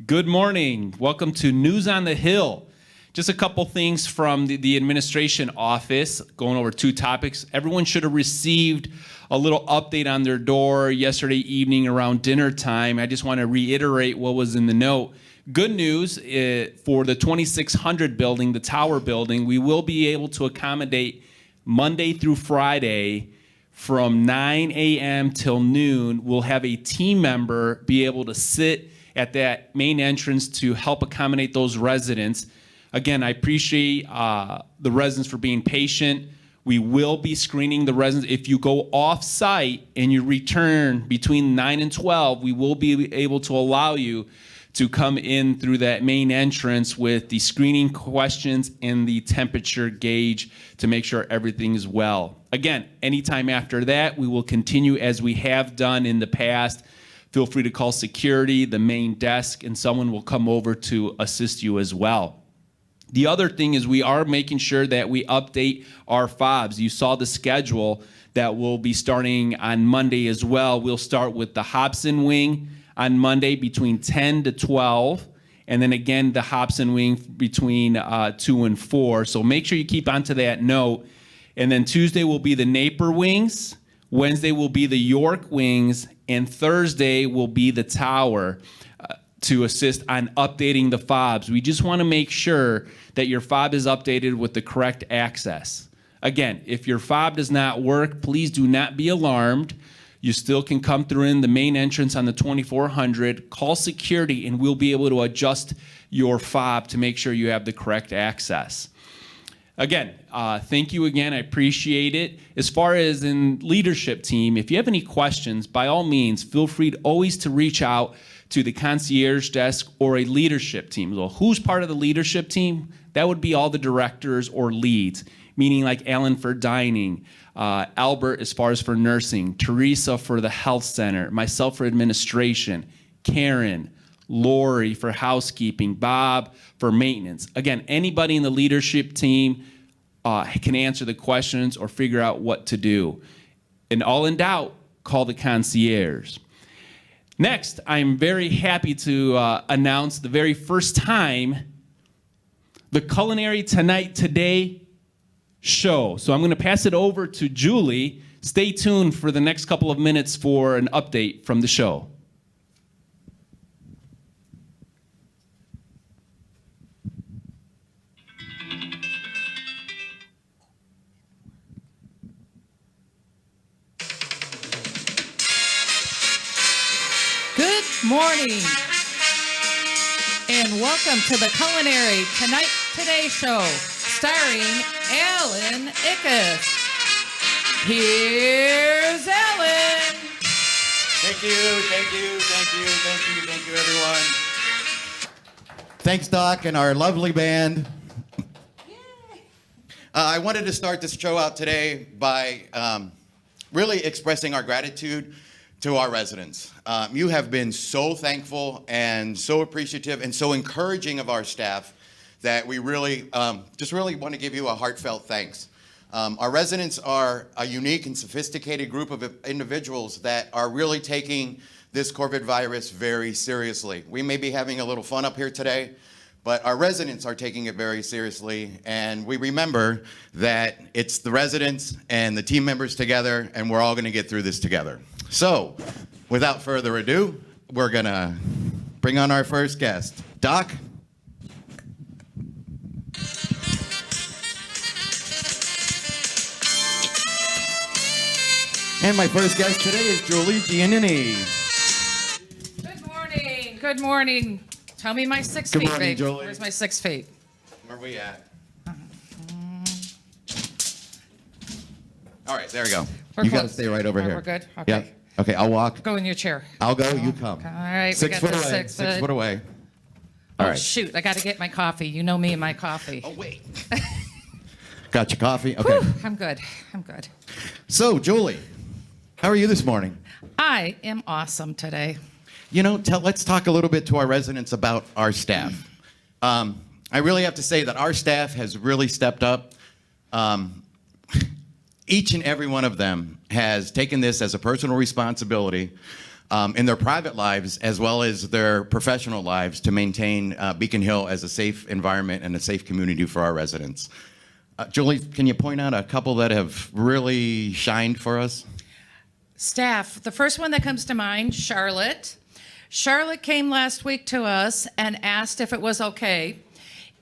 Good morning. Welcome to News on the Hill. Just a couple things from the administration office, going over two topics. Everyone should have received a little update on their door yesterday evening around dinner time. I just want to reiterate what was in the note. Good news for the 2600 building, the tower building, we will be able to accommodate Monday through Friday from 9 a.m. till noon. We'll have a team member be able to sit at that main entrance to help accommodate those residents. Again, I appreciate the residents for being patient. We will be screening the residents. If you go off-site and you return between 9 and 12, we will be able to allow you to come in through that main entrance with the screening questions and the temperature gauge to make sure everything is well. Again, anytime after that, we will continue as we have done in the past. Feel free to call security, the main desk, and someone will come over to assist you as well. The other thing is we are making sure that we update our fobs. You saw the schedule that will be starting on Monday as well. We'll start with the Hobson Wing on Monday between 10 to 12, and then again the Hobson Wing between 2 and 4. So make sure you keep onto that note. And then Tuesday will be the Napier Wings, Wednesday will be the York Wings, and Thursday will be the tower to assist on updating the fobs. We just want to make sure that your fob is updated with the correct access. Again, if your fob does not work, please do not be alarmed. You still can come through in the main entrance on the 2400, call security, and we'll be able to adjust your fob to make sure you have the correct access. Again, thank you again. I appreciate it. As far as in leadership team, if you have any questions, by all means, feel free to always to reach out to the concierge desk or a leadership team. So who's part of the leadership team? That would be all the directors or leads, meaning like Alan for dining, Albert as far as for nursing, Teresa for the health center, myself for administration, Karen, Lori for housekeeping, Bob for maintenance. Again, anybody in the leadership team can answer the questions or figure out what to do. And all in doubt, call the concierge. Next, I'm very happy to announce the very first time the Culinary Tonight Today show. So I'm going to pass it over to Julie. Stay tuned for the next couple of minutes for an update from the show. Good morning, and welcome to the Culinary Tonight Today show, starring Alan Ickes. Here's Alan. Thank you, everyone. Thanks, Doc, and our lovely band. I wanted to start this show out today by really expressing our gratitude to our residents. You have been so thankful and so appreciative and so encouraging of our staff that we really just really want to give you a heartfelt thanks. Our residents are a unique and sophisticated group of individuals that are really taking this COVID virus very seriously. We may be having a little fun up here today, but our residents are taking it very seriously, and we remember that it's the residents and the team members together, and we're all going to get through this together. So, without further ado, we're going to bring on our first guest. Doc? And my first guest today is Julie Giannini. Good morning. Good morning. Tell me my 6 feet, Good morning, babe. Julie. Where's my 6 feet? Where are we at? All right, there we go. We're You got to close. stay right over Oh, here. we're good? Okay. Yep. Okay, I'll walk. Go in your chair. I'll go, you come. All right, 6 we foot got the away. 6 6 foot. foot away. All Oh, right. shoot. I got to get my coffee. You know me and my coffee. Oh, wait. Got your coffee? Okay. Whew, I'm good. I'm good. So, Julie, how are you this morning? I am awesome today. You know, let's talk a little bit to our residents about our staff. I really have to say that our staff has really stepped up. Each and every one of them has taken this as a personal responsibility in their private lives as well as their professional lives to maintain Beacon Hill as a safe environment and a safe community for our residents. Julie, can you point out a couple that have really shined for us? Staff, the first one that comes to mind, Charlotte. Charlotte came last week to us and asked if it was okay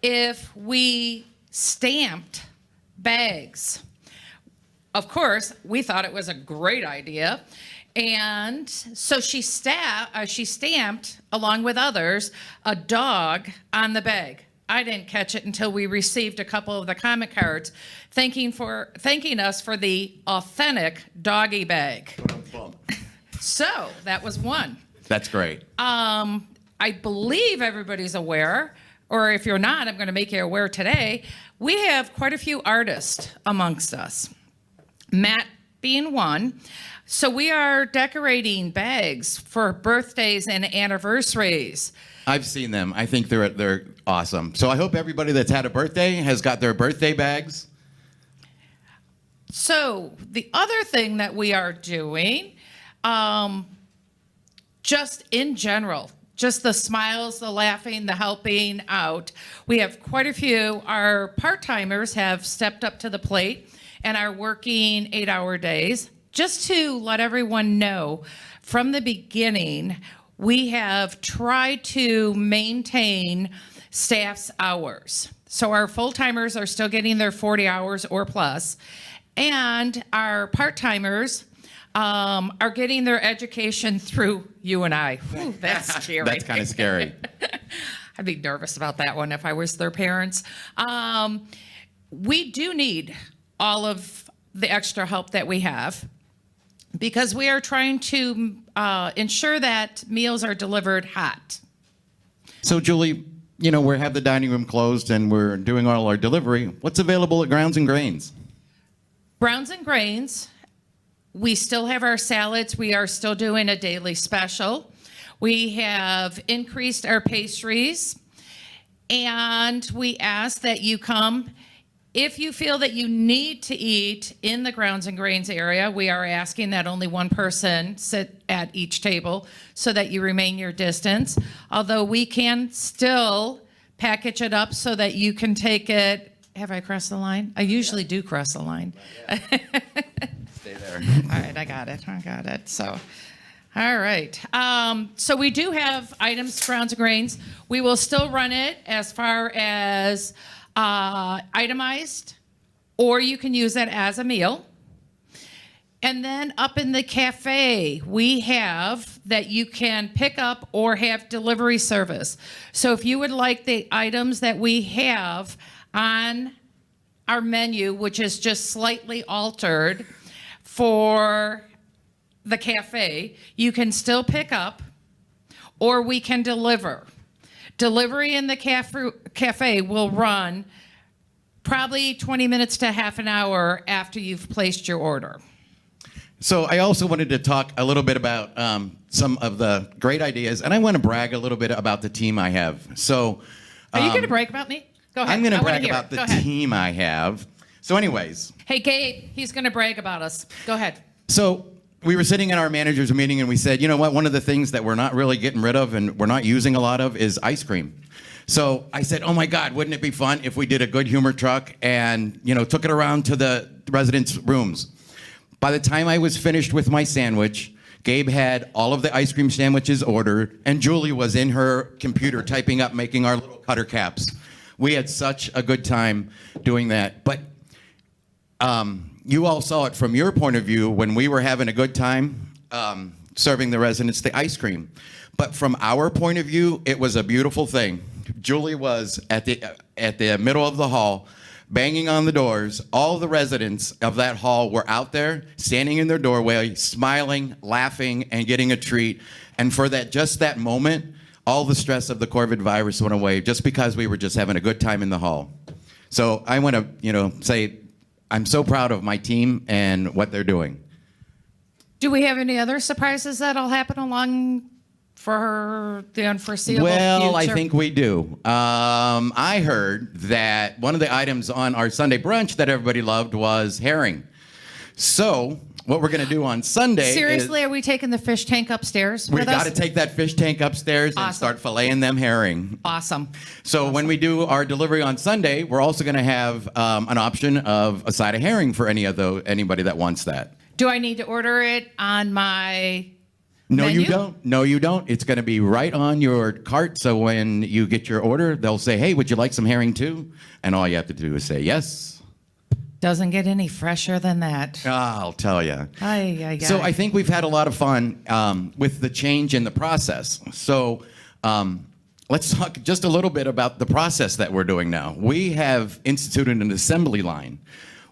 if we stamped bags. Of course, we thought it was a great idea. And so she stamped, along with others, a dog on the bag. I didn't catch it until we received a couple of the comment cards thanking us for the authentic doggy bag. So that was one. That's great. I believe everybody's aware, or if you're not, I'm going to make you aware today. We have quite a few artists amongst us, Matt being one. So we are decorating bags for birthdays and anniversaries. I've seen them. I think they're awesome. So I hope everybody that's had a birthday has got their birthday bags. So the other thing that we are doing, just in general, just the smiles, the laughing, the helping out. We have quite a few. Our part-timers have stepped up to the plate and are working 8-hour days. Just to let everyone know, from the beginning, we have tried to maintain staff's hours. So our full-timers are still getting their 40 hours or plus, and our part-timers are getting their education through you and I. Ooh, that's scary. That's kind of scary. I'd be nervous about that one if I was their parents. We do need all of the extra help that we have, because we are trying to ensure that meals are delivered hot. So, Julie, we have the dining room closed and we're doing all our delivery. What's available at Grounds and Grains? Browns and Grains, we still have our salads. We are still doing a daily special. We have increased our pastries, and we ask that you come. If you feel that you need to eat in the Grounds and Grains area, we are asking that only one person sit at each table so that you remain your distance. Although we can still package it up so that you can take it. Have I crossed the line? I usually do cross the line. Stay there. All right, I got it. So, all right. So we do have items, Grounds and Grains. We will still run it as far as itemized, or you can use it as a meal. And then up in the cafe, we have that you can pick up or have delivery service. So if you would like the items that we have on our menu, which is just slightly altered for the cafe, you can still pick up, or we can deliver. Delivery in the cafe will run probably 20 minutes to half an hour after you've placed your order. So I also wanted to talk a little bit about some of the great ideas, and I want to brag a little bit about the team I have. So, Are you going to brag about me? Go ahead. I'm going I to wanna brag hear it. about the Go ahead. team I have. So anyways, Hey, Gabe, he's going to brag about us. Go ahead. so we were sitting in our managers meeting and we said, you know what, one of the things that we're not really getting rid of and we're not using a lot of is ice cream. So I said, oh my God, wouldn't it be fun if we did a good humor truck and, took it around to the residents' rooms. By the time I was finished with my sandwich, Gabe had all of the ice cream sandwiches ordered, and Julie was in her computer typing up, making our little cutter caps. We had such a good time doing that. But you all saw it from your point of view when we were having a good time serving the residents the ice cream. But from our point of view, it was a beautiful thing. Julie was at the middle of the hall, banging on the doors. All the residents of that hall were out there, standing in their doorway, smiling, laughing, and getting a treat. And for just that moment, all the stress of the COVID virus went away just because we were just having a good time in the hall. So I want to, say I'm so proud of my team and what they're doing. Do we have any other surprises that'll happen along for the unforeseeable Well, future? I think we do. I heard that one of the items on our Sunday brunch that everybody loved was herring. So what we're going to do on Sunday Seriously, are we taking the fish tank upstairs we've with got us? to take that fish tank upstairs and Awesome. start filleting them herring. Awesome. So when we do our delivery on Sunday, we're also going to have an option of a side of herring for anybody that wants that. Do I need to order it on my No, menu? you don't. No, you don't. It's going to be right on your cart. So when you get your order, they'll say, "Hey, would you like some herring too?" And all you have to do is say yes. Doesn't get any fresher than that. I'll tell you. Ay, ay, So ay. I think we've had a lot of fun with the change in the process. So let's talk just a little bit about the process that we're doing now. We have instituted an assembly line.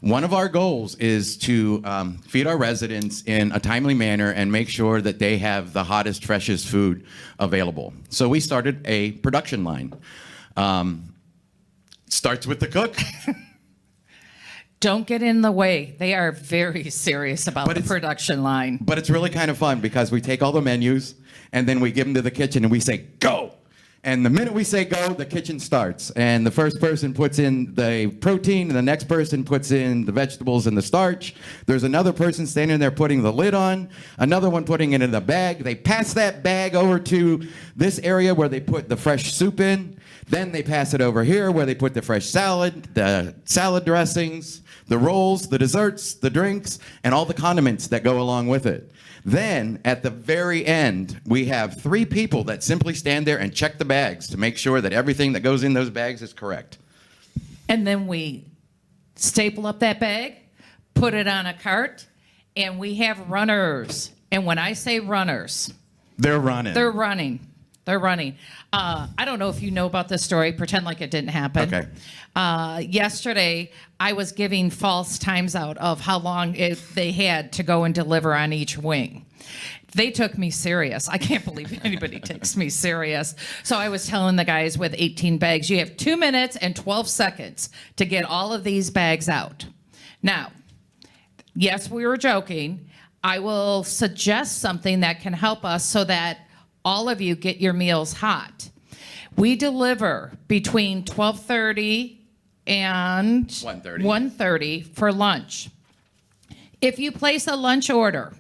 One of our goals is to feed our residents in a timely manner and make sure that they have the hottest, freshest food available. So we started a production line. Starts with the cook. Don't get in the way. They are very serious about But the it's- production line. But it's really kind of fun because we take all the menus and then we give them to the kitchen and we say, go. And the minute we say go, the kitchen starts. And the first person puts in the protein and the next person puts in the vegetables and the starch. There's another person standing there putting the lid on, another one putting it in the bag. They pass that bag over to this area where they put the fresh soup in. Then they pass it over here where they put the fresh salad, the salad dressings, the rolls, the desserts, the drinks, and all the condiments that go along with it. Then, at the very end, we have 3 people that simply stand there and check the bags to make sure that everything that goes in those bags is correct. And then we staple up that bag, put it on a cart, and we have runners. And when I say runners, They're running. they're running. They're running. I don't know if you know about this story. Pretend like it didn't happen. Okay. Yesterday, I was giving false times out of how long they had to go and deliver on each wing. They took me serious. I can't believe anybody takes me serious. So I was telling the guys with 18 bags, you have 2 minutes and 12 seconds to get all of these bags out. Now, yes, we were joking. I will suggest something that can help us so that all of you get your meals hot. We deliver between 12:30 and 1:30. 1:30 for lunch. If you place a lunch order,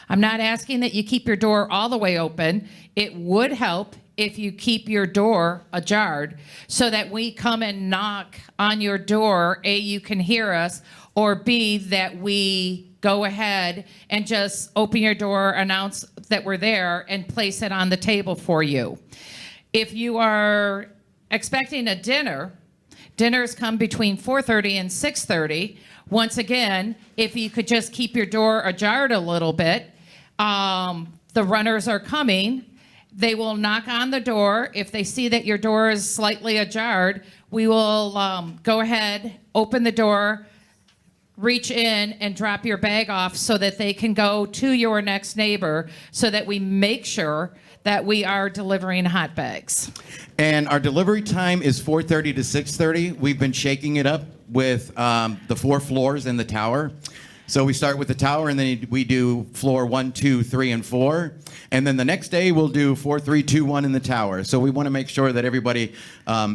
I'm not asking that you keep your door all the way open. It would help if you keep your door ajar so that we come and knock on your door, A, you can hear us, or B, that we go ahead and just open your door, announce that we're there, and place it on the table for you. If you are expecting a dinner, dinners come between 4:30 and 6:30. Once again, if you could just keep your door ajar a little bit, the runners are coming. They will knock on the door. If they see that your door is slightly ajar, we will go ahead, open the door, reach in and drop your bag off so that they can go to your next neighbor so that we make sure that we are delivering hot bags. And our delivery time is 4:30 to 6:30. We've been shaking it up with the 4 floors in the tower. So we start with the tower, and then we do floor 1, 2, 3, and 4. And then the next day, we'll do 4, 3, 2, 1 in the tower. So we want to make sure that everybody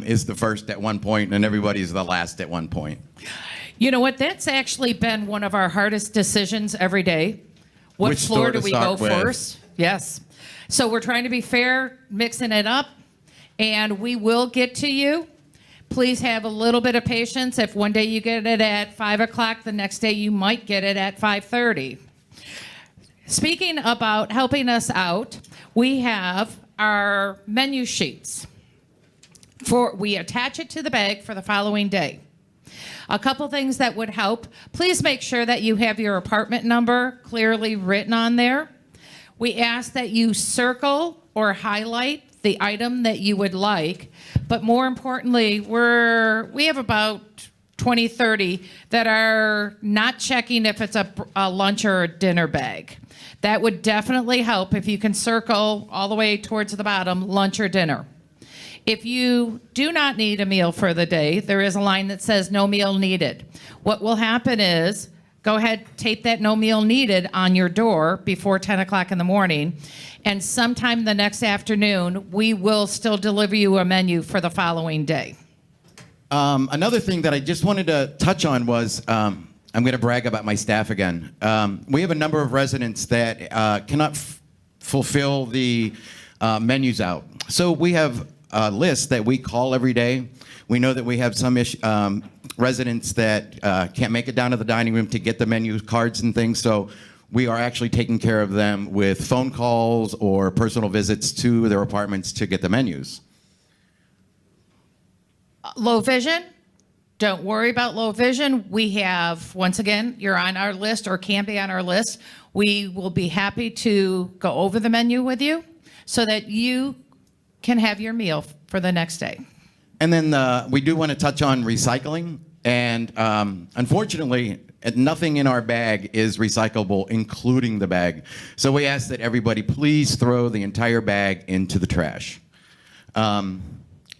is the first at one point and everybody's the last at one point. You know what? That's actually been one of our hardest decisions every day. What Which floor store do to we go start with. first? Yes. So we're trying to be fair, mixing it up, and we will get to you. Please have a little bit of patience. If one day you get it at 5 o'clock, the next day you might get it at 5:30. Speaking about helping us out, we have our menu sheets. We attach it to the bag for the following day. A couple things that would help. Please make sure that you have your apartment number clearly written on there. We ask that you circle or highlight the item that you would like, but more importantly, we have about 20, 30 that are not checking if it's a lunch or a dinner bag. That would definitely help if you can circle all the way towards the bottom, lunch or dinner. If you do not need a meal for the day, there is a line that says no meal needed. What will happen is, go ahead, tape that no meal needed on your door before 10 o'clock in the morning, and sometime the next afternoon, we will still deliver you a menu for the following day. Another thing that I just wanted to touch on was, I'm going to brag about my staff again. We have a number of residents that cannot fulfill the menus out. So we have a list that we call every day. We know that we have some residents that can't make it down to the dining room to get the menu cards and things. So we are actually taking care of them with phone calls or personal visits to their apartments to get the menus. Low vision? Don't worry about low vision. We have, once again, you're on our list or can be on our list. We will be happy to go over the menu with you so that you can have your meal for the next day. And then we do want to touch on recycling. And unfortunately, nothing in our bag is recyclable, including the bag. So we ask that everybody please throw the entire bag into the trash.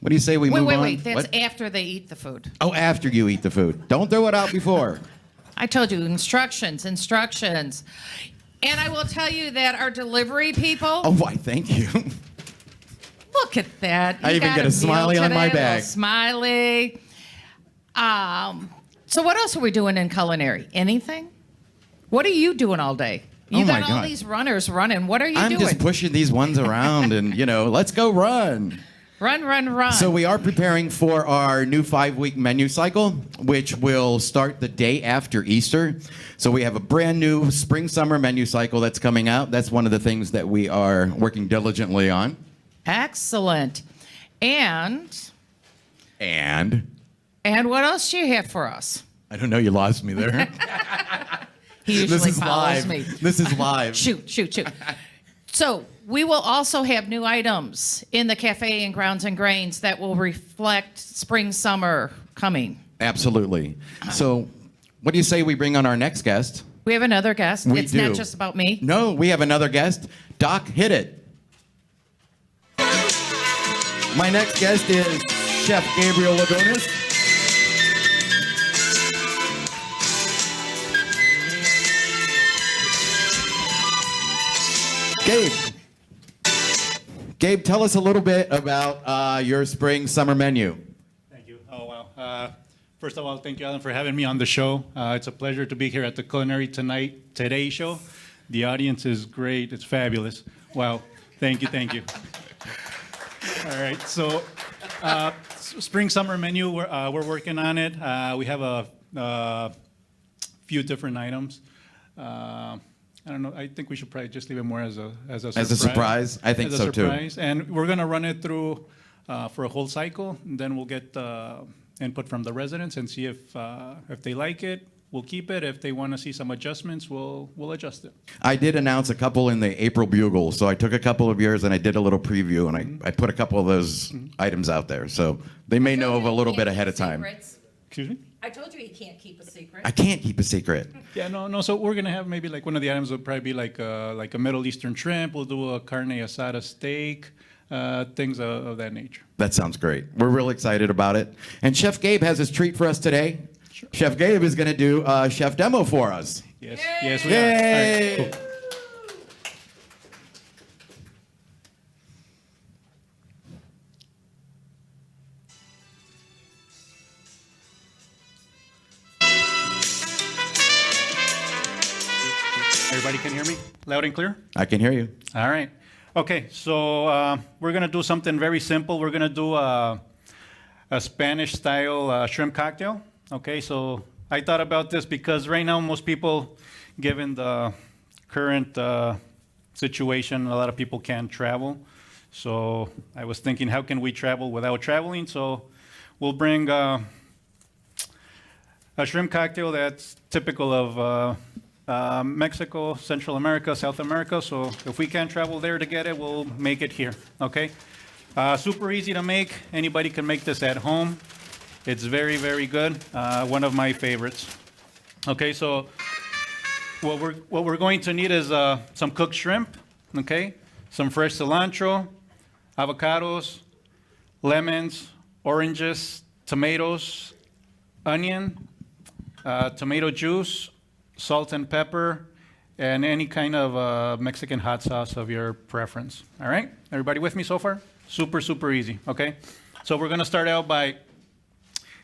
What do you say we move on? Wait. That's What? after they eat the food. Oh, after you eat the food. Don't throw it out before. I told you, instructions. And I will tell you that our delivery people, Oh, why, thank you. look at that. I You even got get a meal smiley on today, my a little bag. Smiley. So what else are we doing in culinary? Anything? What are you doing all day? You Oh my got all God. these runners running. What are you I'm doing? just pushing these ones around and, let's go run. Run. So we are preparing for our new 5-week menu cycle, which will start the day after Easter. So we have a brand new spring-summer menu cycle that's coming out. That's one of the things that we are working diligently on. Excellent. And what else do you have for us? I don't know, you lost me there. He usually This is follows live. me. This is live. Shoot. So we will also have new items in the cafe and grounds and grains that will reflect spring, summer coming. Absolutely. So what do you say we bring on our next guest? We have another guest. We It's do. not just about me. No, we have another guest. Doc, hit it. My next guest is Chef Gabriel Lagunas. Gabe, tell us a little bit about your spring summer menu. Thank you. Oh, wow. First of all, thank you, Alan, for having me on the show. It's a pleasure to be here at the Culinary Today show. The audience is great. It's fabulous. Wow. Thank you. All right. So, spring summer menu, we're working on it. We have a few different items. I don't know. I think we should probably just leave it more as a surprise. As a surprise? I think As a so, too. surprise. And we're going to run it through for a whole cycle. And then we'll get input from the residents and see if they like it, we'll keep it. If they want to see some adjustments, we'll adjust it. I did announce a couple in the April Bugle, so I took a couple of yours and I did a little preview, and I put a couple of those items out there. So they may know of a little bit ahead of time. Excuse me? I told you he can't keep a secret. I can't keep a secret. Yeah, no. So we're gonna have maybe like one of the items will probably be like a Middle Eastern shrimp. We'll do a carne asada steak, things of that nature. That sounds great. We're real excited about it. And Chef Gabe has his treat for us today. Sure. Chef Gabe is going to do a chef demo for us. Yes, we are. All Yay! right, cool. Everybody can hear me loud and clear? I can hear you. All right. Okay, so we're going to do something very simple. We're going to do a Spanish-style shrimp cocktail. Okay, so I thought about this because right now most people, given the current situation, a lot of people can't travel. So I was thinking, how can we travel without traveling? So we'll bring a shrimp cocktail that's typical of Mexico, Central America, South America. So if we can't travel there to get it, we'll make it here, okay? Super easy to make. Anybody can make this at home. It's very, very good. One of my favorites. Okay, so what we're going to need is some cooked shrimp, okay? Some fresh cilantro, avocados, lemons, oranges, tomatoes, onion, tomato juice, salt and pepper, and any kind of Mexican hot sauce of your preference. All right? Everybody with me so far? Super, super easy, okay? So we're gonna start out by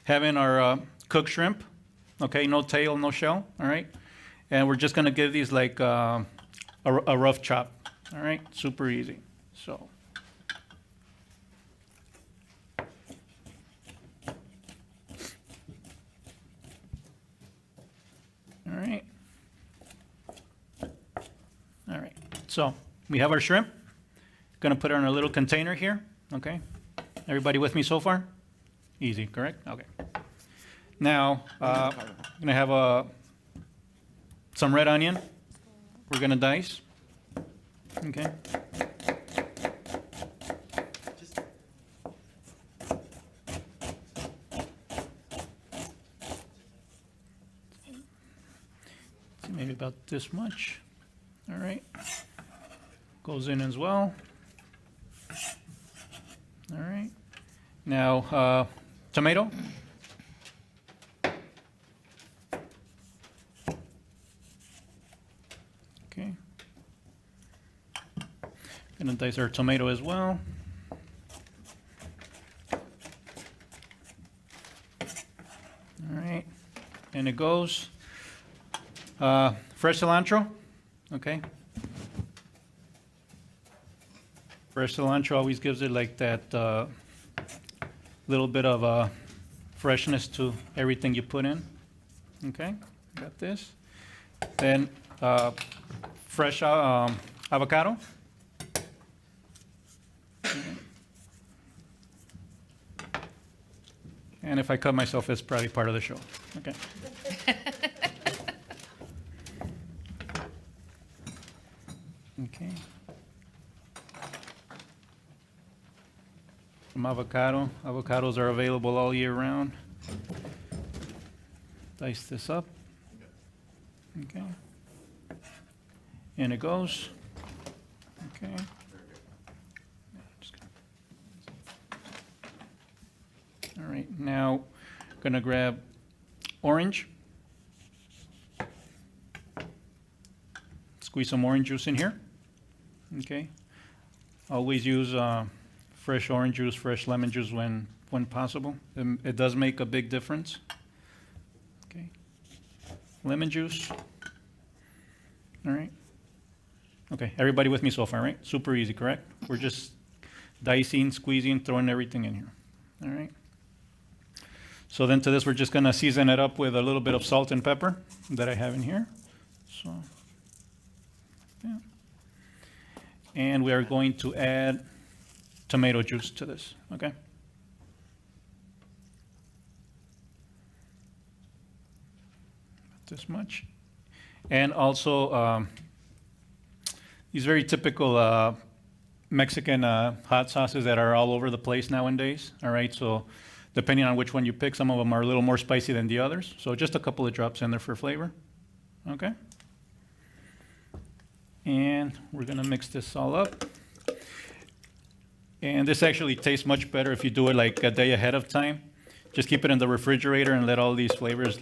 having our cooked shrimp, okay? No tail, no shell, all right? And we're just gonna give these like a rough chop, all right? Super easy, so. All right. All right, so we have our shrimp. Gonna put it in a little container here, okay? Everybody with me so far? Easy, correct? Okay. Now, gonna have some red onion. We're gonna dice, okay? Maybe about this much. All right. Goes in as well. All right. Now, tomato. Okay. Gonna dice our tomato as well. All right. And it goes. Fresh cilantro, okay? Fresh cilantro always gives it like that little bit of freshness to everything you put in, okay? Got this. Then fresh avocado. And if I cut myself, it's probably part of the show, okay? Okay. Some avocado. Avocados are available all year round. Dice this up. Okay. And it goes. Okay. All right, now gonna grab orange. Squeeze some orange juice in here. Okay. Always use fresh orange juice, fresh lemon juice when possible. It does make a big difference. Okay. Lemon juice. All right. Okay, everybody with me so far, right? Super easy, correct? We're just dicing, squeezing, throwing everything in here. All right. So then to this, we're just gonna season it up with a little bit of salt and pepper that I have in here. So. Yeah. And we are going to add tomato juice to this, okay? This much. And also, these very typical Mexican hot sauces that are all over the place nowadays, all right? So depending on which one you pick, some of them are a little more spicy than the others. So just a couple of drops in there for flavor, okay? And we're gonna mix this all up. And this actually tastes much better if you do it like a day ahead of time. Just keep it in the refrigerator and let all these flavors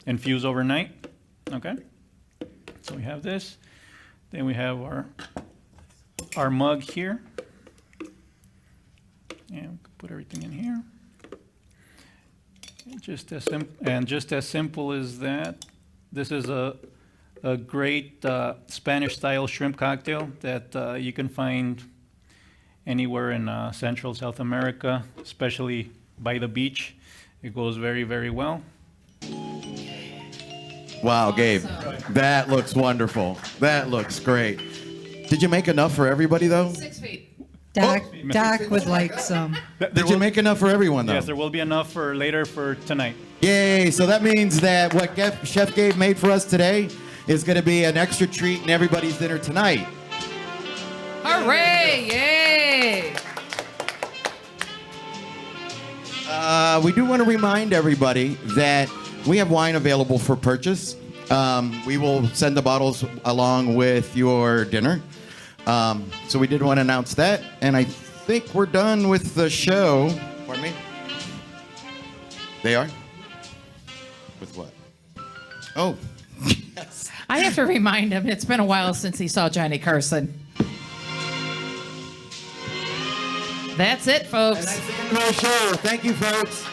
infuse overnight, okay? So we have this. Then we have our mug here. And put everything in here. And just as simple as that, this is a great Spanish-style shrimp cocktail that you can find anywhere in Central South America, especially by the beach. It goes very, very well. Wow, Gabe, that looks wonderful. That looks great. Did you make enough for everybody, though? 6 feet. Doc would like some. Did you make enough for everyone, though? Yes, there will be enough for later for tonight. Yay, so that means that what Chef Gabe made for us today is going to be an extra treat in everybody's dinner tonight. Hooray! Yay! We do want to remind everybody that we have wine available for purchase. We will send the bottles along with your dinner. So we did want to announce that. And I think we're done with the show. Pardon me? They are? With what? Oh. Yes. I have to remind him, it's been a while since he saw Johnny Carson. That's it, folks. And that's the end of our show. Thank you, folks.